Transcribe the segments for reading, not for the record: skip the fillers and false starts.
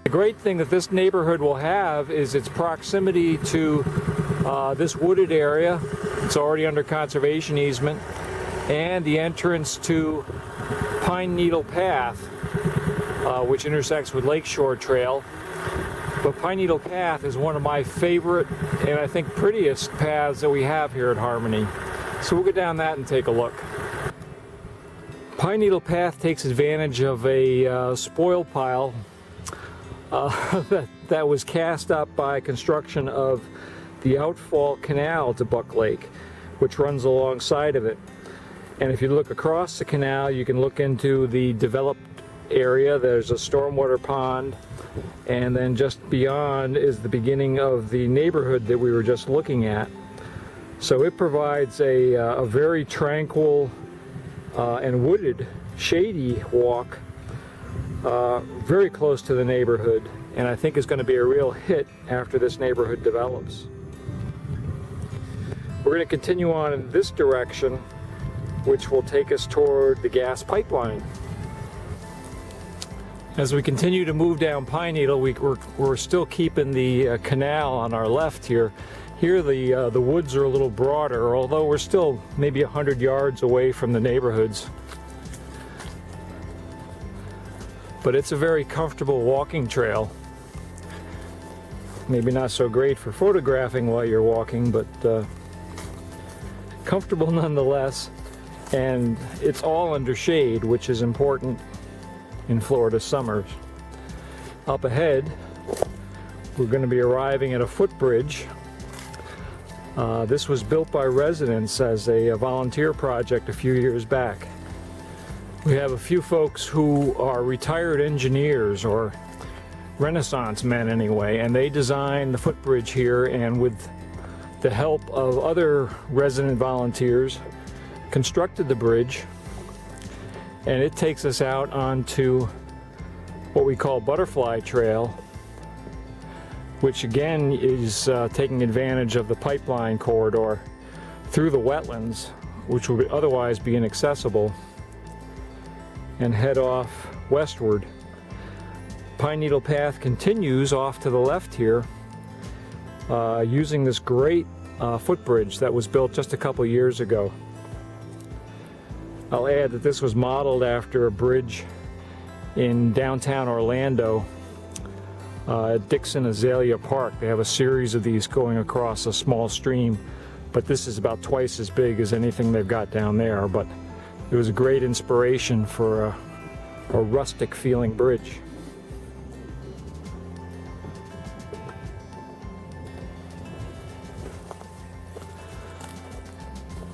The great thing that this neighborhood will have is its proximity to this wooded area. It's already under conservation easement, and the entrance to Pine Needle Path, which intersects with Lakeshore Trail. But Pine Needle Path is one of my favorite and I think prettiest paths that we have here at Harmony. So we'll go down that and take a look. Pine Needle Path takes advantage of a spoil pile that was cast up by construction of the outfall canal to Buck Lake, which runs alongside of it. And if you look across the canal, you can look into the developed area. There's a stormwater pond, and then just beyond is the beginning of the neighborhood that we were just looking at. So it provides a very tranquil and wooded, shady walk very close to the neighborhood, and I think is going to be a real hit after this neighborhood develops. We're going to continue on in this direction, which will take us toward the gas pipeline. As we continue to move down Pine Needle, we're still keeping the canal on our left here. Here the woods are a little broader, although we're still maybe 100 yards away from the neighborhoods. But it's a very comfortable walking trail. Maybe not so great for photographing while you're walking, but comfortable nonetheless. And it's all under shade, which is important in Florida summers. Up ahead, we're going to be arriving at a footbridge. This was built by residents as a volunteer project a few years back. We have a few folks who are retired engineers, or Renaissance men anyway, and they designed the footbridge here, and with the help of other resident volunteers constructed the bridge, and it takes us out onto what we call Butterfly Trail, which again is taking advantage of the pipeline corridor through the wetlands, which would otherwise be inaccessible, and head off westward. Pine Needle Path continues off to the left here, using this great footbridge that was built just a couple years ago. I'll add that this was modeled after a bridge in downtown Orlando at Dixon Azalea Park. They have a series of these going across a small stream, but this is about twice as big as anything they've got down there. But it was a great inspiration for a rustic feeling bridge.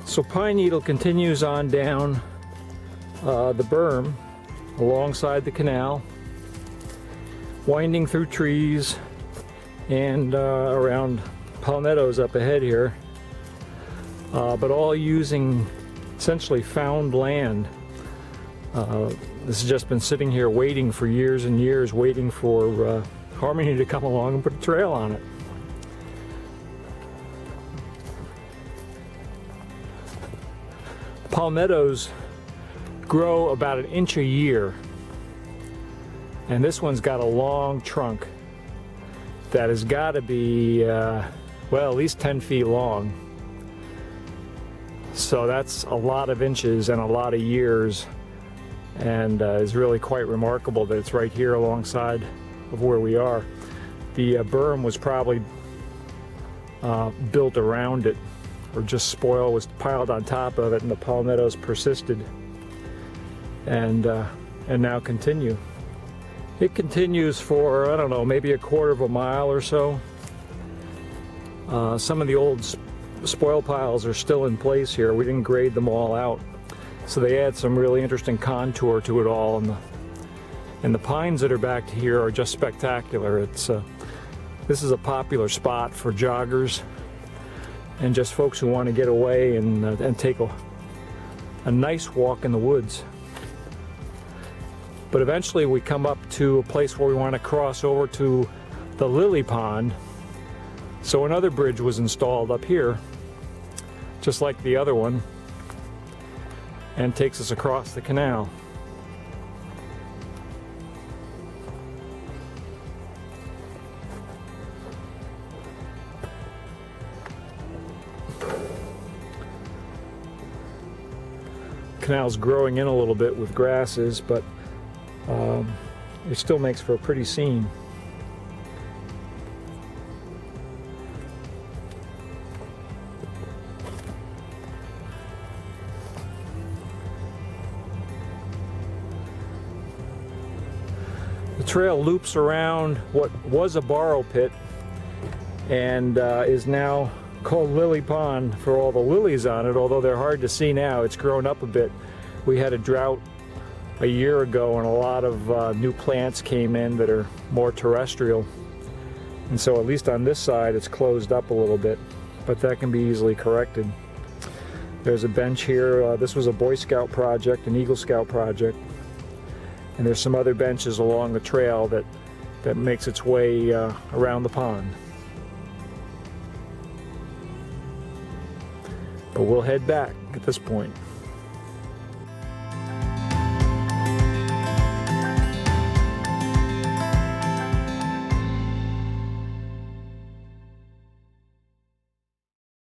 So Pine Needle continues on down the berm alongside the canal, winding through trees and around palmettos up ahead here, but all using essentially found land. This has just been sitting here waiting for years and years, waiting for Harmony to come along and put a trail on it. Palmettos grow about an inch a year, and this one's got a long trunk that has got to be well, at least 10 feet long. So that's a lot of inches and a lot of years, and is really quite remarkable that it's right here alongside of where we are. The berm was probably built around it, or just spoil was piled on top of it, and the palmettos persisted and now continue. It continues for, I don't know, maybe a quarter of a mile or so. Some of the old spoil piles are still in place here. We didn't grade them all out, so they add some really interesting contour to it all, and the pines that are back here are just spectacular. This is a popular spot for joggers and just folks who want to get away and take a nice walk in the woods. But eventually we come up to a place where we want to cross over to the Lily Pond. So another bridge was installed up here, just like the other one, and takes us across the canal. canal's growing in a little bit with grasses, but it still makes for a pretty scene. The trail loops around what was a borrow pit and is now called Lily Pond for all the lilies on it, although they're hard to see now. It's grown up a bit. We had a drought a year ago and a lot of new plants came in that are more terrestrial, and so at least on this side it's closed up a little bit, but that can be easily corrected. There's a bench here. This was a Boy Scout project, an Eagle Scout project, and there's some other benches along the trail that makes its way around the pond. But we'll head back at this point.